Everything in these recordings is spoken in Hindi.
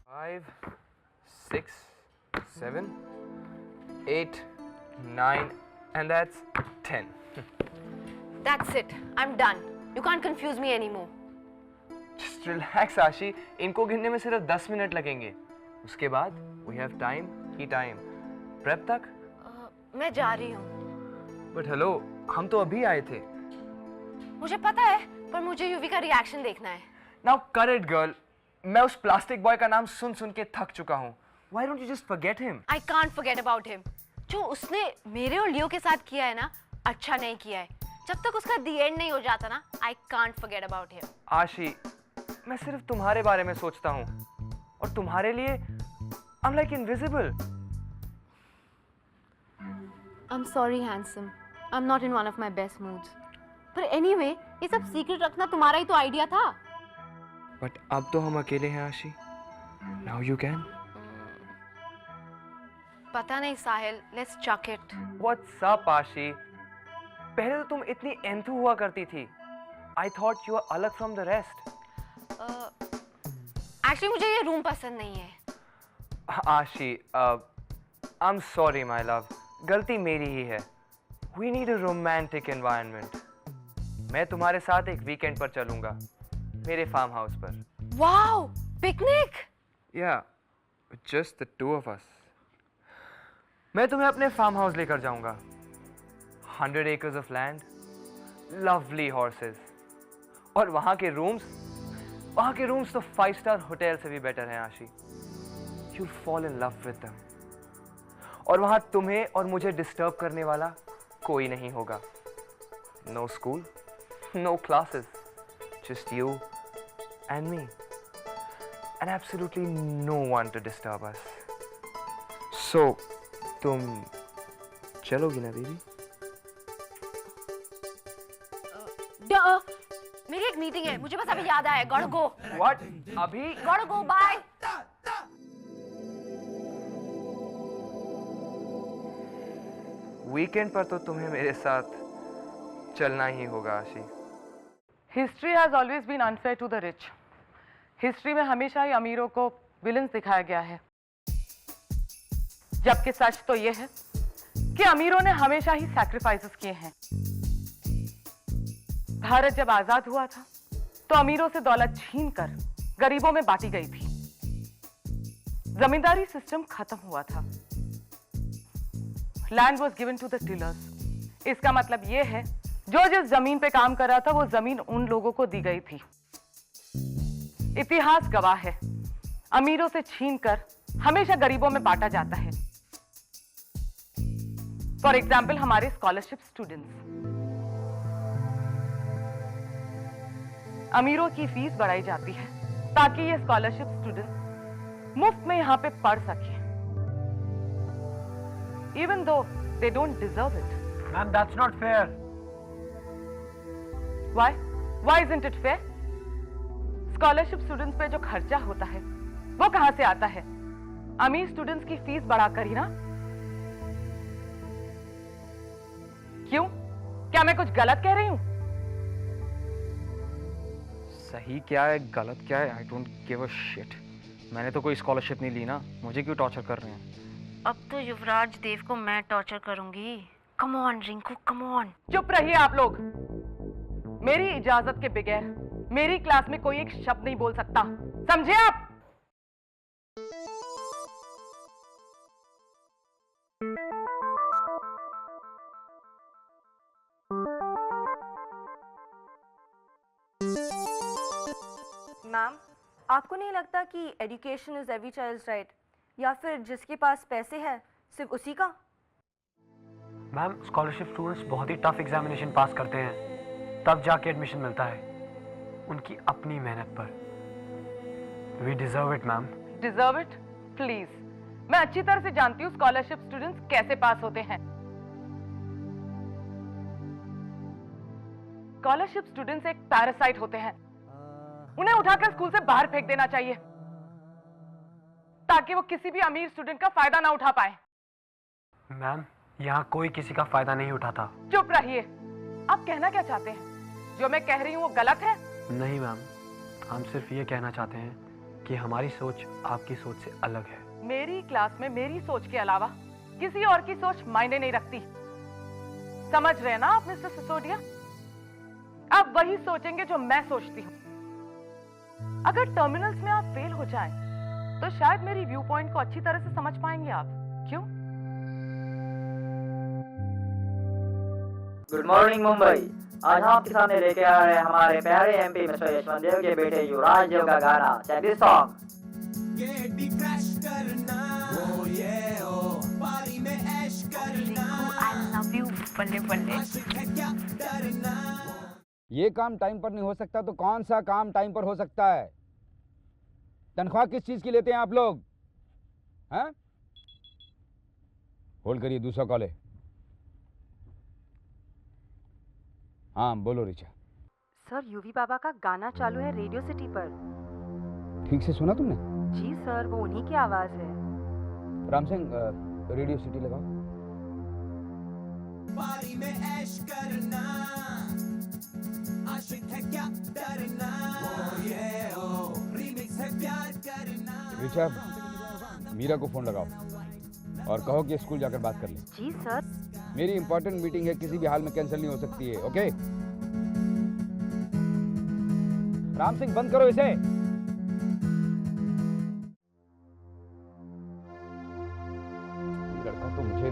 Five, 6, 7, 8, 9, and that's 10. That's it. I'm done. You can't confuse me anymore. Just relax, आशी. इनको गिनने में सिर्फ 10 मिनट लगेंगे. उसके बाद we have time he time. Prep तक? मैं जा रही हूँ. But hello, हम तो अभी आए थे. मुझे पता है, पर मुझे यूवी का रिएक्शन देखना है. Now cut it, girl. मैं उस प्लास्टिक बॉय का नाम सुन सुन के थक चुका हूँ. Why don't you just forget him? I can't forget about him. जो उसने मेरे और लियो के साथ किया है ना, अच्छा नहीं किया है. जब तक उसका the end नहीं हो जाता ना, I can't forget about him. आशी, मैं सिर्फ तुम्हारे बारे में सोचता हूँ. और तुम्हारे लिए I'm like invisible. I'm sorry, handsome. I'm not in one of my best moods. पर anyway, ये सब सीक्रेट रखना तुम्हारा ही तो आइडिया था. But अब तो हम अकेले हैं आशी. Now you can. पता नहीं साहिल, let's chuck it. What's up आशी? पहले तो तुम इतनी एंथू हुआ करती थी. I thought you were अलग from the rest. Actually मुझे ये रूम पसंद नहीं है. आशी, I'm sorry my love. गलती मेरी ही है. We need a romantic environment. मैं तुम्हारे साथ एक वीकेंड पर चलूंगा. मेरे फार्म हाउस पर. Wow, picnic? Yeah, just the two of us. मैं तुम्हें अपने फार्म हाउस लेकर जाऊंगा. 100 acres of land, lovely horses. और वहां के रूम्स तो 5-star होटल से भी बेटर हैं आशी. You'll fall in love with them. और वहां तुम्हें और मुझे डिस्टर्ब करने वाला कोई नहीं होगा. No school, no classes, just you and me. And absolutely no one to disturb us. So, तुम चलोगी ना बेबी? मेरी एक मीटिंग है, मुझे बस अभी याद आया. Gotta go. What? अभी? Gotta go. Bye. वीकेंड पर तो तुम्हें मेरे साथ चलना ही होगा Ashi. History has always been unfair to the rich. History में हमेशा ही अमीरों को विलन्स दिखाया गया है, जबकि सच तो यह है कि अमीरों ने हमेशा ही सैक्रिफाइसेस किए हैं. भारत जब आजाद हुआ था तो अमीरों से दौलत छीनकर गरीबों में बांटी गई थी. जमींदारी सिस्टम खत्म हुआ था. Land was given to the tillers. इसका मतलब यह है जो जिस जमीन पे काम कर रहा था वो जमीन उन लोगों को दी गई थी. इतिहास गवाह है, अमीरों से छीनकर हमेशा गरीबों में बांटा जाता है. फॉर एग्जाम्पल हमारे स्कॉलरशिप स्टूडेंट्स. अमीरों की फीस बढ़ाई जाती है ताकि ये स्कॉलरशिप स्टूडेंट्स मुफ्त में यहां पे पढ़ सके, even though they don't deserve it. Ma'am, that's not fair. Why? Why isn't it fair? Scholarship students पे जो खर्चा होता है वो कहां से आता है? अमीर स्टूडेंट्स की फीस बढ़ाकर ही ना. क्यों? क्या मैं कुछ गलत कह रही हूं? सही क्या है गलत क्या है, I don't give a shit. मैंने तो कोई स्कॉलरशिप नहीं ली ना, मुझे क्यों टॉर्चर कर रहे हैं? अब तो युवराज देव को मैं टॉर्चर करूंगी. Come on Rinku, come on. चुप रहिए आप लोग. मेरी इजाजत के बगैर मेरी क्लास में कोई एक शब्द नहीं बोल सकता, समझे आप? मैम, आपको नहीं लगता कि education is every child's right, या फिर जिसके पास पैसे हैं सिर्फ उसी का? मैम, स्कॉलरशिप स्टूडेंट्स बहुत ही टफ एग्जामिनेशन पास करते हैं, तब जाके एडमिशन मिलता है, उनकी अपनी मेहनत पर. We deserve it ma'am. Deserve it? Please, मैं अच्छी तरह से जानती हूँ स्कॉलरशिप स्टूडेंट्स कैसे पास होते हैं. स्कॉलरशिप स्टूडेंट्स एक पैरासाइट होते हैं. उन्हें उठाकर स्कूल से बाहर फेंक देना चाहिए ताकि वो किसी भी अमीर स्टूडेंट का फायदा ना उठा पाए. मैम, यहाँ कोई किसी का फायदा नहीं उठाता। चुप रहिए। आप कहना क्या चाहते हैं? जो मैं कह रही हूँ वो गलत है? नहीं मैम, हम सिर्फ ये कहना चाहते हैं कि हमारी सोच आपकी सोच से अलग है। मेरी क्लास में मेरी सोच के अलावा किसी और की सोच मायने नहीं रखती। समझ रहे हैं ना आप मिस्टर सिसोदिया? आप वही सोचेंगे जो मैं सोचती हूँ। अगर टर्मिनल्स में आप फेल हो जाएं, तो शायद मेरी व्यू पॉइंट को अच्छी तरह से समझ पाएंगे आप। क्यों? Good morning Mumbai. आज हम आपके सामने लेके आ रहे हैं हमारे प्यारे एमपी मिस्टर यशवंत देव के बेटे युवराज देव का गाना चेक दिस सॉन्ग। ये काम टाइम पर नहीं हो सकता तो कौन सा काम टाइम पर हो सकता है? तनख्वाह किस चीज की लेते हैं आप लोग? हैं? होल्ड करिए, दूसरा कॉल है। हाँ बोलो रिचा। सर, यूवी बाबा का गाना चालू है रेडियो सिटी पर। ठीक से सुना तुमने? जी सर, वो उन्हीं की आवाज है। राम सिंह, रेडियो सिटी लगाओ। पारी में ऐश करना, आशिक है क्या डरना, रीमिक्स है प्यार करना। रिचा, मीरा को फोन लगाओ और कहो कि स्कूल जाकर बात कर ले। जी सर। मेरी इंपॉर्टेंट मीटिंग है, किसी भी हाल में कैंसिल नहीं हो सकती है। ओके राम सिंह, बंद करो इसे। लड़का तो मुझे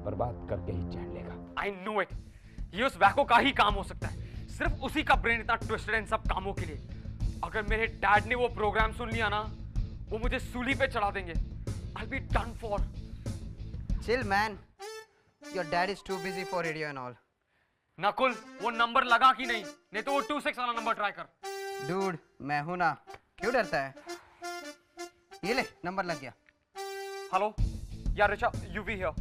बर्बाद करके ही चैन लेगा। I know it. ये उस वैको का ही काम हो सकता है। सिर्फ उसी का ब्रेन इतना ट्विस्टेड है इन सब कामों के लिए। अगर मेरे डैड ने वो प्रोग्राम सुन लिया ना, वो मुझे सूली पे चढ़ा देंगे। I'll be done for. Chill man, your dad is too busy for radio and all. Nakul, वो नंबर लगा कि नहीं तो वो 26 वाला नंबर ट्राई कर। Dude, मैं हूं ना, क्यों डरता है? ये ले, नंबर लग गया। हेलो यार Richa, UV here.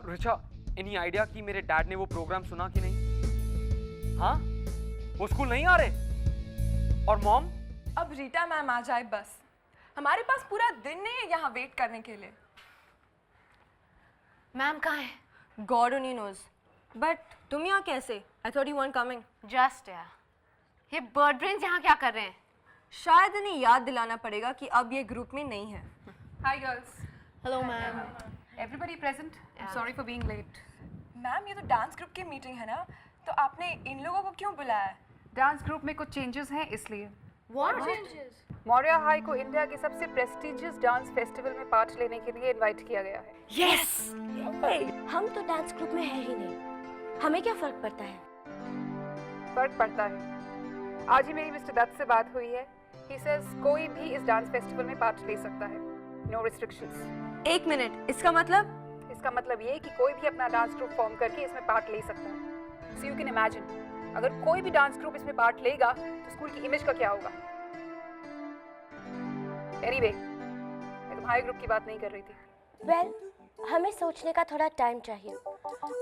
Richa, any idea कि मेरे डैड ने वो प्रोग्राम सुना कि नहीं? हाँ, वो स्कूल नहीं आ रहे? और मॉम? अब रीटा मैम आ जाए बस। हमारे पास पूरा दिन नहीं है यहाँ वेट करने के लिए। मैम कहाँ है? God only knows. बट तुम यहाँ कैसे? I thought you weren't coming. Just यार, ये बर्ड ब्रेन्स यहाँ क्या कर रहे हैं? शायद इन्हें याद दिलाना पड़ेगा कि अब ये ग्रुप में नहीं है। Hi girls. Hello ma'am. Everybody present? Sorry for being late. Ma'am, ये तो डांस ग्रुप की मीटिंग है ना, तो आपने इन लोगों को क्यों बुलाया है? डांस ग्रुप में कुछ चेंजेस हैं इसलिए। What changes? मौर्या हाई को इंडिया के सबसे प्रेस्टिजियस डांस फेस्टिवल में पार्ट लेने के लिए इनवाइट किया गया है। Yes! हम तो डांस ग्रुप में है ही नहीं, हमें क्या फर्क पड़ता है? फर्क पड़ता है। आज ही मेरी मिस्टर दत्त से बात हुई है। He says कोई भी इस डांस फेस्टिवल में पार्ट ले सकता है। No restrictions. एक मिनट, इसका मतलब? इसका मतलब ये कि कोई भी अपना डांस ग्रुप फॉर्म करके इसमें पार्ट ले सकता है। So you can imagine, अगर कोई भी डांस ग्रुप इसमें पार्ट लेगा तो स्कूल की इमेज का क्या होगा? Anyway, मैं तुम्हारे ग्रुप की बात नहीं कर रही थी। वेल, हमें सोचने का थोड़ा टाइम चाहिए।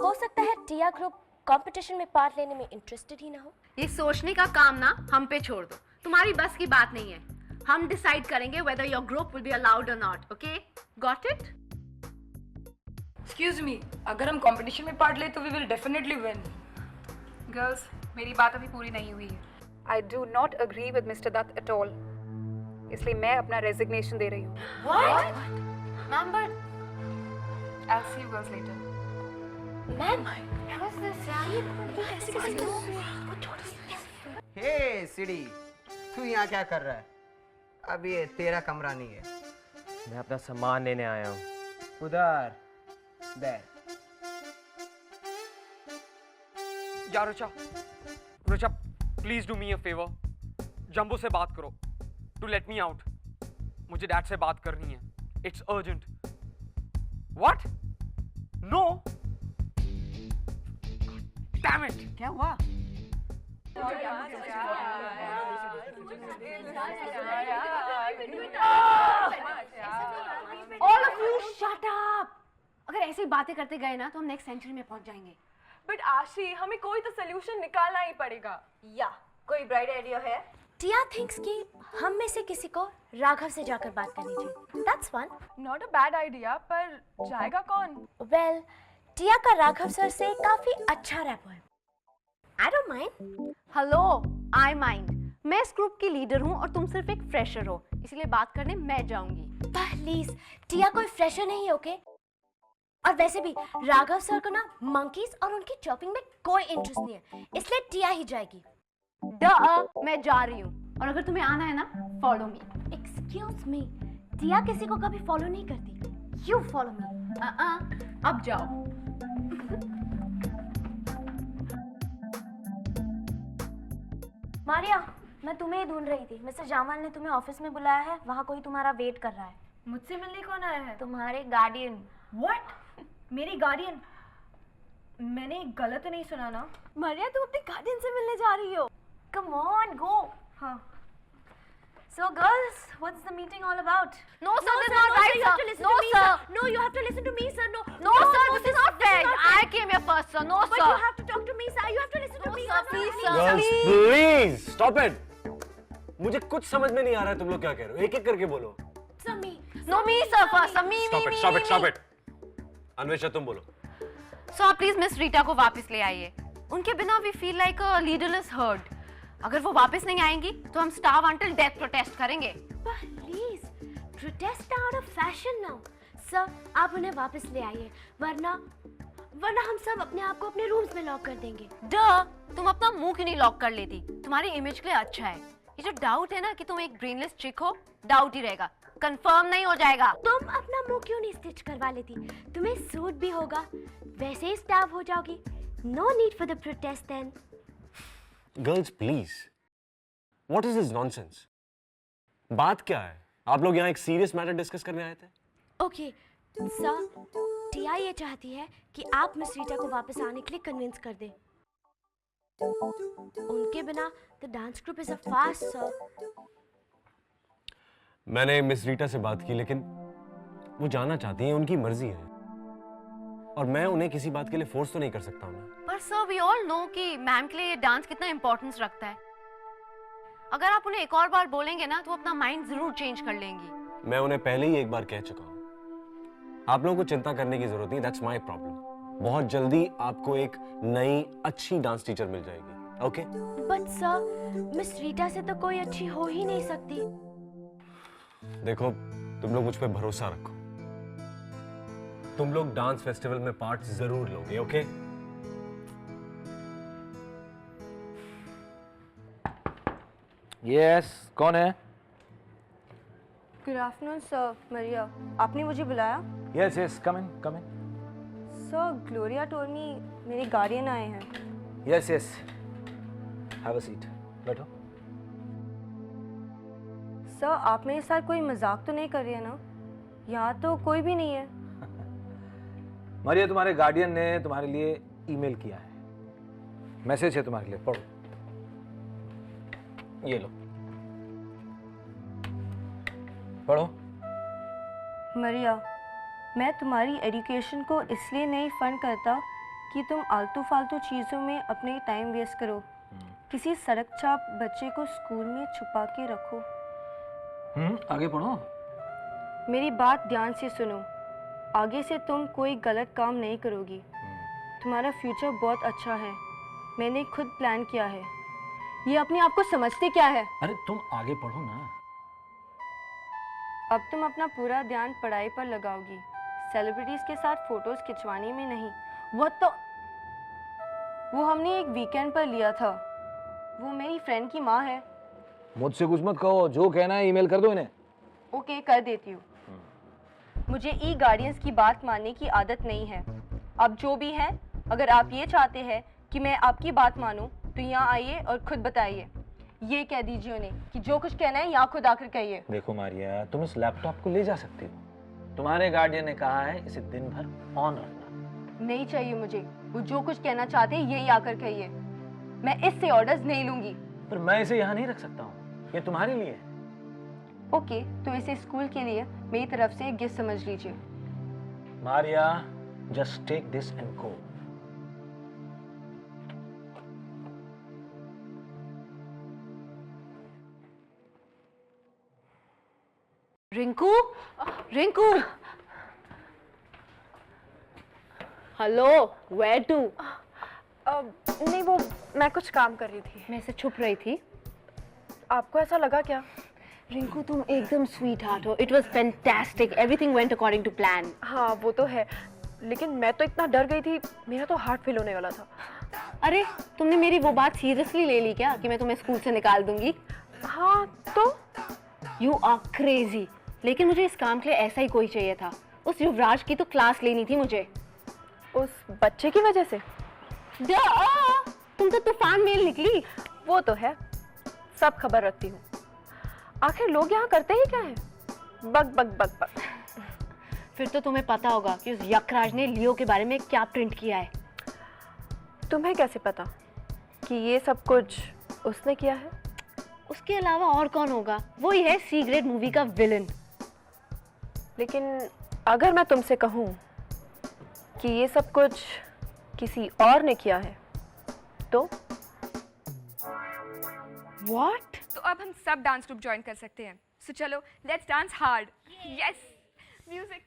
हो सकता है टिया ग्रुप कंपटीशन में पार्ट लेने में इंटरेस्टेड ही ना हो। ये सोचने का काम ना हम पे छोड़ दो, तुम्हारी बस की बात नहीं है। हम डिसाइड करेंगे whether your group will be allowed or not. Okay? Got it? Excuse me, अगर हम कंपटीशन में पार्ट ले तो we will definitely win. Girls, मेरी बात अभी पूरी नहीं हुई है। I do not agree with Mr. Dutt at all. इसलिए मैं अपना रेजिग्नेशन दे रही हूँ। What? Ma'am, but I'll see you girls later. Ma'am, what's this यार? हे सिडी, तू यहाँ क्या कर रहा है? अब ये तेरा कमरा नहीं है। मैं अपना सामान लेने आया हूँ। उधर, there. यार Richa, please do me a favour. Jumbo से बात करो टू लेट मी आउट। मुझे डैड से बात करनी है। It's urgent. What? No? Damn it! क्या हुआ? All of you shut up! अगर ऐसी बातें करते गए ना तो हम नेक्स्ट सेंचुरी में पहुंच जाएंगे। बट आशी, हमें कोई तो सोल्यूशन निकालना ही पड़ेगा। या कोई ब्राइट आइडिया है? टिया थिंक्स कि हम में से किसी को राघव से जाकर बात करनी चाहिए। That's fun. Not a bad idea, पर जाएगा कौन? Well, टिया का राघव सर से काफी अच्छा रैपो है। I don't mind. Hello, I mind. मैं इस ग्रुप की लीडर हूँ और तुम सिर्फ एक फ्रेशर हो, इसलिए बात करने मैं जाऊंगी। प्लीज, टिया कोई फ्रेशर नहीं, ओके? और वैसे भी राघव सर को ना मंकीज और उनकी चॉपिंग में कोई इंटरेस्ट नहीं है, इसलिए टिया ही जाएगी। मैं जा रही हूँ, और अगर तुम्हें आना है ना, फॉलो मी। एक्सक्यूज मी, टिया किसी को कभी फॉलो नहीं करती। You follow me. अब जाओ। मारिया, मैं तुम्हें ही ढूंढ रही थी। मिस्टर जामाल ने तुम्हें ऑफिस में बुलाया है, वहाँ कोई तुम्हारा वेट कर रहा है। मुझसे मिलने कौन आया है? तुम्हारे गार्डियन। व्हाट? मेरी गार्डियन? मैंने गलत तो नहीं सुना ना? मारिया, तुम अपने गार्डियन से मिलने जा रही हो? कम ऑन, गो। हाँ। So girls, what's the meeting all about? No sir, this is not right, sir. No sir. No, you have to listen to me, sir. No, No sir, this is not fair. I came here first, sir. No but sir. you have to talk to me, sir. You have to listen to me, sir. Please, sir. Girls, please stop it. मुझे कुछ समझ में नहीं आ रहा है तुम लोग क्या कह रहे हो। एक-एक करके बोलो। Sir, me. No, me sir first. Sir, me. Stop it. Anvesha तुम बोलो। सो आप प्लीज मिस रीटा को वापस ले आइए। उनके बिना we feel like a leaderless herd. अगर वो वापस नहीं आएंगी तो हम स्टार्व अंटिल डेथ प्रोटेस्ट करेंगे। Please, protest out of fashion now. Sir, आप उन्हें वापस ले आइए, वरना हम सब अपने आप को अपने रूम्स में लॉक कर देंगे। तुम अपना मुंह क्यों नहीं लॉक कर लेती? तुम्हारी इमेज के लिए अच्छा है। ये जो डाउट है ना कि तुम एक ब्रेनलेस चिक हो, डाउट ही रहेगा, कंफर्म नहीं हो जाएगा। तुम अपना मुंह क्यों नहीं स्टिच करवा लेती? तुम्हें सूट भी होगा, वैसे ही स्टाफ हो जाओगी। No need for the protest then. Girls, please. What is this nonsense? बात क्या है? आप लोग यहाँ एक सीरियस मैटर डिस्कस करने आए थे? Okay, सर, टिया ये चाहती है कि आप मिस रीटा को वापस आने के लिए कन्विंस कर दें। उनके बिना the dance group is a farce, sir. मैंने मिस रीटा से बात की, लेकिन वो जाना चाहती हैं, उनकी मर्जी है, और मैं उन्हें किसी बात के लिए फोर्स तो नहीं कर सकता हूँ ना। पर सर वी ऑल नो कि मैम के लिए ये डांस कितना इंपॉर्टेंस रखता है। अगर आप उन्हें एक और बार बोलेंगे ना तो अपना माइंड जरूर चेंज कर लेंगी। मैं उन्हें पहले ही एक बार कह चुका हूँ। आप लोगों को चिंता करने की जरूरत नहीं, दैट्स माय प्रॉब्लम। बहुत जल्दी आपको एक नई अच्छी डांस टीचर मिल जाएगी, okay? But sir, miss Rita से तो कोई अच्छी हो ही नहीं सकती। देखो, तुम लोग मुझ पे भरोसा रखो। तुम लोग डांस फेस्टिवल में पार्ट जरूर लोगे, ओके? यस, कौन है? गुड आफ्टरनून सर, मरिया। आपने मुझे बुलाया? यस, कम इन। सर, ग्लोरिया टोल्ड मी मेरे गार्डियन आए हैं। यस, हैव अ सीट, बैठो। सर, आप मेरे साथ कोई मजाक तो नहीं कर रही है ना? यहाँ तो कोई भी नहीं है। मारिया, तुम्हारे गार्डियन ने तुम्हारे लिए ईमेल किया है, मैसेज है तुम्हारे लिए, पढ़ो। ये लो, पढ़ो। मरिया, मैं तुम्हारी एजुकेशन को इसलिए नहीं फंड करता कि तुम आलतू फालतू चीज़ों में अपने टाइम वेस्ट करो। किसी सड़क चाप बच्चे को स्कूल में छुपा के रखो। आगे पढ़ो। मेरी बात ध्यान से सुनो। आगे से तुम कोई गलत काम नहीं करोगी। तुम्हारा फ्यूचर बहुत अच्छा है, मैंने खुद प्लान किया है। ये अपने आप को समझते क्या है? अरे तुम आगे पढ़ो ना। अब तुम अपना पूरा ध्यान पढ़ाई पर लगाओगी, सेलिब्रिटीज के साथ फोटोज खिंचवाने में नहीं। वो हमने एक वीकेंड पर लिया था। वो मेरी फ्रेंड की माँ है। मुझसे कुछ मत कहो, जो कहना है ईमेल कर दो इन्हें। ओके, कर देती हूँ। मुझे ई गार्डियंस की बात मानने की आदत नहीं है। अब जो भी है, अगर आप ये चाहते हैं कि मैं आपकी बात मानूं तो यहाँ आइए और खुद बताइए। ये कह दीजिए उन्हें कि जो कुछ कहना है यहाँ खुद आकर कहिए। देखो मारिया, तुम इस लैपटॉप को ले जा सकती हो। तुम्हारे गार्डियन ने कहा है इसे दिन भर ऑन रखना। नहीं चाहिए मुझे। वो जो कुछ कहना चाहते हैं यही आकर कहिए। मैं इससे ऑर्डर्स नहीं लूंगी। पर मैं इसे यहाँ नहीं रख सकता हूँ, ये तुम्हारे लिए है। ओके, तो इसे स्कूल के लिए मेरी तरफ से एक गिफ्ट समझ लीजिए। Maria, just take this and go. Rinku, Rinku, hello, where to? नहीं, वो मैं कुछ काम कर रही थी। मैं से छुप रही थी। आपको ऐसा लगा क्या? रिंकू, तुम एकदम स्वीट हार्ट हो। It was fantastic, everything went according to plan. हाँ वो तो है, लेकिन मैं तो इतना डर गई थी, मेरा तो हार्ट फेल होने वाला था। अरे तुमने मेरी वो बात सीरियसली ले ली क्या कि मैं तुम्हें स्कूल से निकाल दूंगी? हाँ तो यू आर क्रेजी। लेकिन मुझे इस काम के लिए ऐसा ही कोई चाहिए था। उस युवराज की तो क्लास लेनी थी मुझे। उस बच्चे की वजह से? तुम तो तूफान मेल निकली। वो तो है, सब खबर रखती हूँ। आखिर लोग यहाँ करते ही क्या है? बक बक बक बक। फिर तो तुम्हें पता होगा कि उस यकराज ने लियो के बारे में क्या प्रिंट किया है। तुम्हें कैसे पता कि ये सब कुछ उसने किया है? उसके अलावा और कौन होगा? वो ही है सी ग्रेड मूवी का विलन। लेकिन अगर मैं तुमसे कहूँ कि ये सब कुछ किसी और ने किया है तो? What? तो अब हम सब डांस ग्रुप ज्वाइन कर सकते हैं। सो चलो, let's dance hard. Yes, music.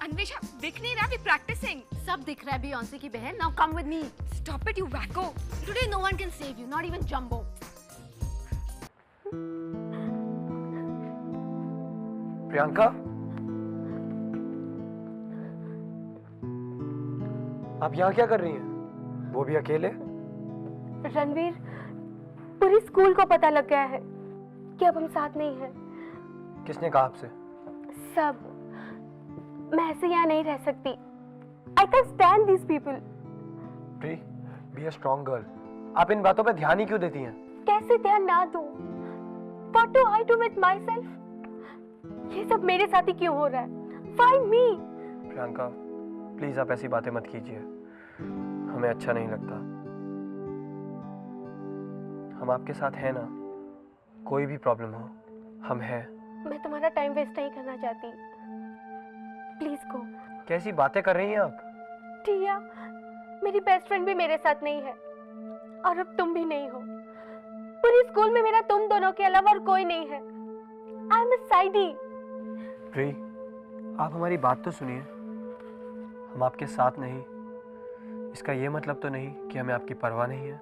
Anvesha, दिख नहीं रहा? We practising. सब दिख रहा है बियॉन्से की बहन। Now come with me. Stop it you wacko. Today no one can save you, not even jumbo. Priyanka, आप यहाँ क्या कर रही हैं? वो भी अकेले? रणवीर, पूरी स्कूल को पता लग गया है कि अब हम साथ नहीं हैं। किसने कहा आपसे? सब। मैं ऐसे यहाँ नहीं रह सकती। I can't stand these people. Pre, be a strong girl. आप इन बातों पे ध्यान ही क्यों देती हैं? कैसे ध्यान ना दूं? What do I do with myself? ये सब मेरे साथ ही क्यों हो रहा है? Why me? प्रियंका, प्लीज आप ऐसी बातें मत कीजिए, हमें अच्छा नहीं लगता। हम आपके साथ हैं ना, कोई भी प्रॉब्लम हो हम हैं। मैं तुम्हारा टाइम वेस्ट नहीं करना चाहती। Please go. कैसी बातें कर रही हैं आप? टिया, मेरी बेस्ट फ्रेंड भी मेरे साथ नहीं है और अब तुम भी नहीं हो। पूरी स्कूल में मेरा तुम दोनों के अलावा और कोई नहीं है। I am साइडी। प्री, आप हमारी बात तो सुनिए। हम आपके साथ नहीं, इसका ये मतलब तो नहीं कि हमें आपकी परवाह नहीं है।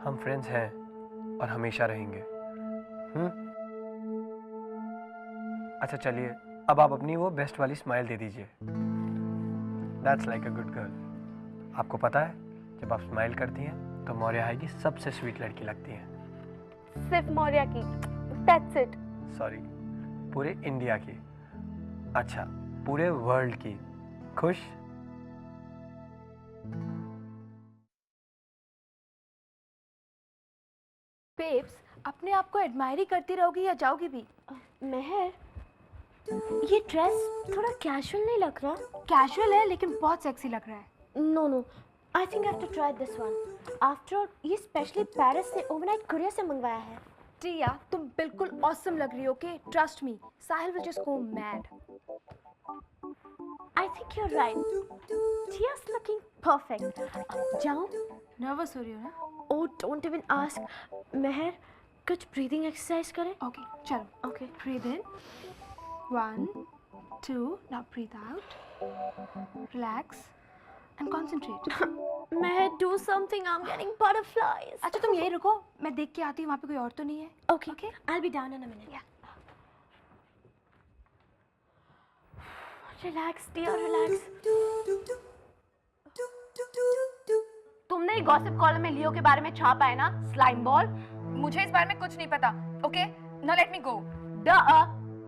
हम फ्रेंड्स हैं और हमेशा रहेंगे। अच्छा चलिए, अब आप अपनी वो बेस्ट वाली स्माइल दे दीजिए। That's like a good girl. आपको पता है, जब आप स्माइल करती हैं तो मौर्य हाई की सबसे स्वीट लड़की लगती हैं। सिर्फ मौर्य की। That's it. सॉरी, पूरे इंडिया की, अच्छा पूरे वर्ल्ड की। खुश? बेब्स, अपने आप को एडमायर ही करती रहोगी या जाओगी भी? महर, ये ड्रेस थोड़ा कैजुअल नहीं लग रहा? कैजुअल है लेकिन बहुत सेक्सी लग रहा है। No no, I think I have to try this one. After all, ये स्पेशली पेरिस से ओवरनाइट कुरियर से मंगवाया है। टिया, तुम बिल्कुल ऑसम लग रही हो, okay? Trust me, Sahil will just go mad. I think you are right. Tia's looking perfect. जाऊं? नर्वस हो रही हो ना? Oh, don't even ask. Mahar, कुछ ब्रीदिंग एक्सरसाइज करें? ओके, चलो। Okay, breathe in 1 2, now breathe out, relax and concentrate. Mahar, do something. I'm getting butterflies. अच्छा तुम यही रुको, मैं देख के आती हूँ वहाँ पे कोई और तो नहीं है। Okay, okay. I'll be down in a minute. Yeah. Relax, dear, relax. तुमने गॉसिप कॉलम में लियो के बारे में छापा है ना, स्लाइम बॉल? मुझे इस बारे में कुछ नहीं पता। Okay, now let me go.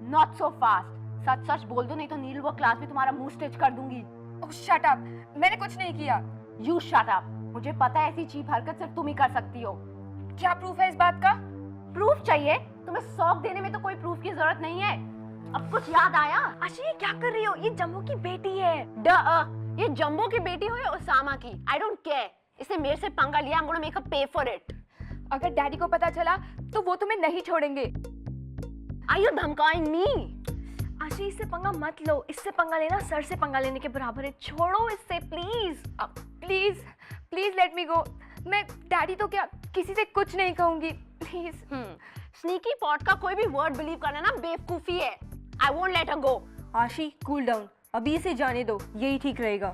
Not so fast. सच सच बोल दो, नहीं तो नील वो क्लास में तुम्हारा मुंह स्टिच कर दूंगी। ओह शट अप, मैंने कुछ नहीं किया। You shut up. मुझे पता है ऐसी चीप हरकत सिर्फ तुम ही कर सकती हो। क्या प्रूफ है इस बात का? प्रूफ चाहिए? तुम्हें सौंप देने में तो कोई प्रूफ की जरूरत नहीं है। अब कुछ याद आया? आशी ये क्या कर रही हो? ये जम्बो की बेटी है। ये जम्बो की बेटी हो या उसामा की, आई डोंट केयर। इसने मेरे से पंगा लिया, I'm gonna make her pay for it। अगर डैडी को पता चला तो वो तुम्हें नहीं छोड़ेंगे। Are you धमकाइंग मी? आशी इससे पंगा मत लो, इससे पंगा लेना सर से पंगा लेने के बराबर है। छोड़ो इससे please, please please let me go. मैं डैडी तो क्या किसी से कुछ नहीं कहूंगी, प्लीज। स्नीकी पॉट का कोई भी वर्ड बिलीव करना ना बेवकूफी है। आई वोंट लेट हर गो। आशी कूल डाउन, अभी इसे जाने दो, यही ठीक रहेगा।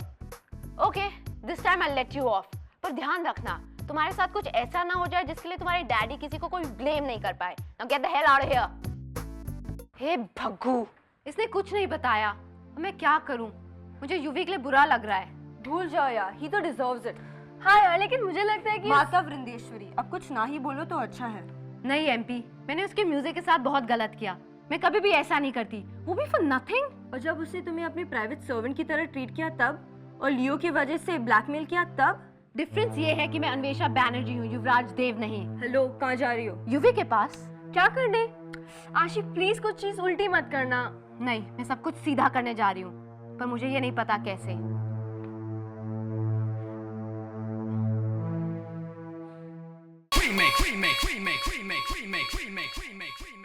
Okay, this time I let you of. पर ध्यान रखना तुम्हारे साथ कुछ ऐसा ना हो जाए जिसके लिए तुम्हारे डैडी किसी को कोई ब्लेम नहीं कर पाए। Now get the hell out of here. Hey Bhaggu, इसने कुछ नहीं बताया, मैं क्या करूं? मुझे यूवी के लिए बुरा लग रहा है। भूल जाओ यार, ही तो डिजर्व्स इट। हाँ यार, लेकिन मुझे लगता है कि माता वृंदेश्वरी, अब कुछ ना ही बोलो तो अच्छा है। नहीं एमपी, मैंने उसके म्यूजिक के साथ बहुत गलत किया। मैं कभी भी ऐसा नहीं करती, वो भी फॉर नथिंग। और जब उसने तुम्हें अपने प्राइवेट सर्वेंट की तरह ट्रीट किया तब, और लियो की वजह से ब्लैकमेल किया तब। डिफरेंस ये है कि मैं अन्वेषा बैनर्जी हूँ, युवराज देव नहीं। हेलो, कहाँ जा रही हो? यूवी के पास। क्या करने? आशी प्लीज कुछ चीज उल्टी मत करना। नहीं, मैं सब कुछ सीधा करने जा रही हूँ, पर मुझे ये नहीं पता कैसे। remake, remake, remake, remake, remake, remake, remake, remake.